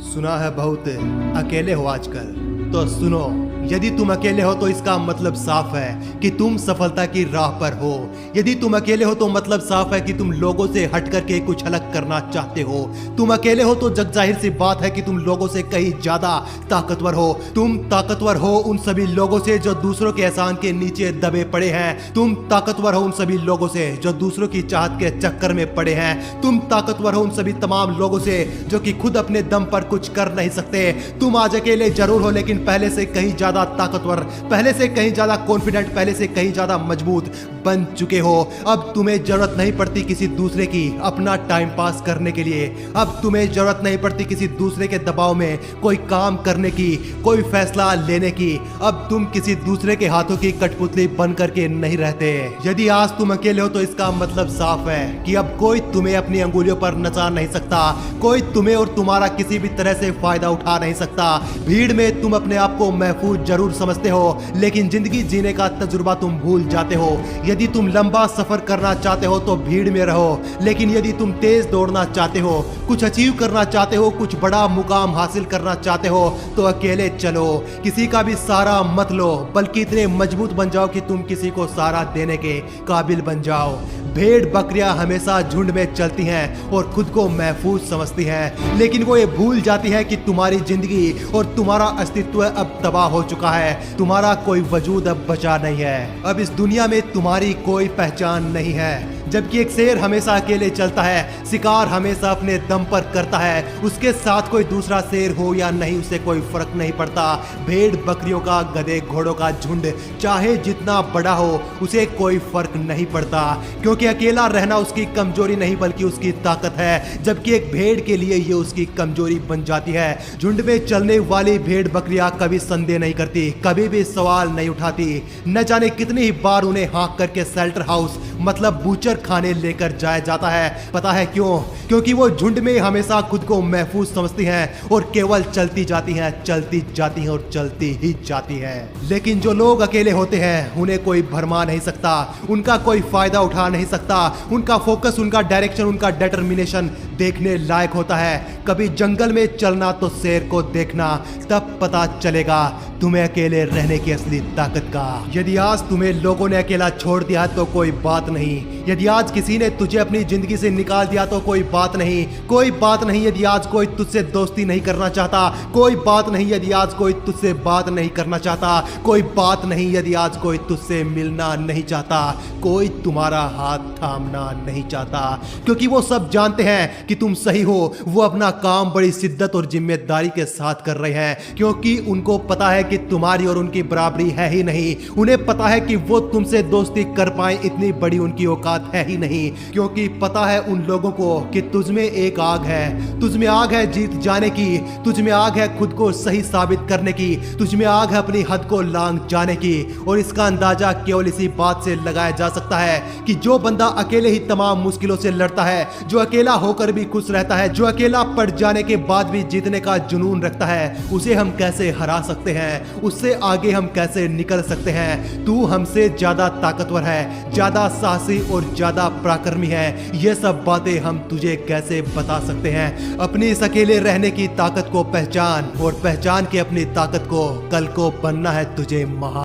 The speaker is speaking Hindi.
सुना है बहुत अकेले हो आजकल, तो सुनो। यदि तुम अकेले हो तो इसका मतलब साफ है कि तुम सफलता की राह पर हो। यदि तुम अकेले हो तो मतलब साफ है कि तुम लोगों से हट करके कुछ अलग करना चाहते हो। तुम अकेले हो तो जग जाहिर सी बात है कि तुम लोगों से कहीं ज्यादा ताकतवर हो। तुम ताकतवर हो उन सभी लोगों से जो दूसरों के एहसान के नीचे दबे पड़े हैं। तुम ताकतवर हो उन सभी लोगों से जो दूसरों की चाहत के चक्कर में पड़े हैं। तुम ताकतवर हो उन सभी तमाम लोगों से जो कि खुद अपने दम पर कुछ कर नहीं सकते। तुम आज अकेले जरूर हो, लेकिन पहले से कहीं ज्यादा ताकतवर, पहले से कहीं ज्यादा कॉन्फिडेंट, पहले से कहीं ज्यादा मजबूत बन चुके हो। अब तुम्हें जरूरत नहीं पड़ती किसी दूसरे की अपना टाइम पास करने के लिए। अब तुम्हें जरूरत नहीं पड़ती किसी दूसरे के दबाव में कोई काम करने की, कोई फैसला लेने की। अब तुम किसी दूसरे के हाथों की कठपुतली बन करके नहीं रहते। यदि आज तुम अकेले हो तो इसका मतलब साफ है कि अब कोई तुम्हें अपनी अंगुलियों पर नचा नहीं सकता। कोई तुम्हें और तुम्हारा किसी भी तरह से फायदा उठा नहीं सकता। भीड़ में तुम अपने आप को महफूज जरूर समझते हो, लेकिन जिंदगी जीने का तजुर्बा तुम भूल जाते हो। यदि तुम लंबा सफर करना चाहते हो तो भीड़ में रहो, लेकिन यदि तुम तेज दौड़ना चाहते हो, कुछ अचीव करना चाहते हो, कुछ बड़ा मुकाम हासिल करना चाहते हो तो अकेले चलो। किसी का भी सहारा मत लो, बल्कि इतने मजबूत बन जाओ कि तुम किसी को सहारा देने के काबिल बन जाओ। भेड़ बकरियां हमेशा झुंड में चलती हैं और खुद को महफूज समझती हैं, लेकिन वो ये भूल जाती है कि तुम्हारी जिंदगी और तुम्हारा अस्तित्व अब तबाह हो चुका है। तुम्हारा कोई वजूद अब बचा नहीं है। अब इस दुनिया में तुम्हारी कोई पहचान नहीं है। जबकि एक शेर हमेशा अकेले चलता है, शिकार हमेशा अपने दम पर करता है। उसके साथ कोई दूसरा शेर हो या नहीं, उसे कोई फर्क नहीं पड़ता। भेड़ बकरियों का, गधे घोड़ों का झुंड चाहे जितना बड़ा हो, उसे कोई फर्क नहीं पड़ता, क्योंकि अकेला रहना उसकी कमजोरी नहीं बल्कि उसकी ताकत है। जबकि एक भेड़ के लिए ये उसकी कमजोरी बन जाती है। झुंड में चलने वाली भेड़ बकरियां कभी संदेह नहीं करती, कभी भी सवाल नहीं उठाती। न जाने कितनी ही बार उन्हें हाँक करके शेल्टर हाउस मतलब बूचर खाने लेकर जाया जाता है। पता है क्यों? क्योंकि वो झुंड में हमेशा खुद को महफूज समझती हैं और केवल चलती जाती हैं, चलती जाती हैं और चलती ही जाती हैं। लेकिन जो लोग अकेले होते हैं उन्हें कोई भरमा नहीं सकता, उनका कोई फायदा उठा नहीं सकता। उनका फोकस, उनका डायरेक्शन, उनका डिटर्मिनेशन देखने लायक होता है। कभी जंगल में चलना तो शेर को देखना, तब पता चलेगा तुम्हें अकेले रहने की असली ताकत का। यदि आज तुम्हें लोगों ने अकेला छोड़ दिया तो कोई बात नहीं। यदि आज किसी ने तुझे अपनी जिंदगी से निकाल दिया तो कोई बात नहीं, कोई बात नहीं। यदि आज कोई तुझसे दोस्ती नहीं करना चाहता, कोई बात नहीं। यदि आज कोई तुझसे बात नहीं करना चाहता, कोई बात नहीं। यदि आज कोई तुझसे मिलना नहीं चाहता, कोई तुम्हारा हाथ थामना नहीं चाहता, क्योंकि वो सब जानते हैं कि तुम सही हो। वो अपना काम बड़ी शिद्दत और जिम्मेदारी के साथ कर रहे हैं, क्योंकि उनको पता है कि तुम्हारी और उनकी बराबरी है ही नहीं। उन्हें पता है कि वो तुमसे दोस्ती कर पाए, इतनी बड़ी उनकी औकात है ही नहीं, क्योंकि पता है उन लोगों को कि तुझमें एक आग है। तुझमें आग है जीत जाने की, तुझमें आग है खुद को सही साबित करने की, तुझमें आग है अपनी हद को लांघ जाने की। और इसका अंदाजा केवल इसी बात से लगाया जा सकता है कि जो बंदा अकेले ही तमाम मुश्किलों से लड़ता है, जो अकेला होकर भी खुश रहता है, जो अकेला पड़ जाने के बाद भी जीतने का जुनून रखता है, उसे हम कैसे हरा सकते हैं, उससे आगे हम कैसे निकल सकते हैं। तू हमसे ज्यादा ताकतवर है, ज्यादा साहसी और ज्यादा पराक्रमी है। ये सब बातें हम तुझे कैसे बता सकते हैं। अपनी इस अकेले रहने की ताकत को पहचान और पहचान के अपनी ताकत को। कल को बनना है तुझे महान।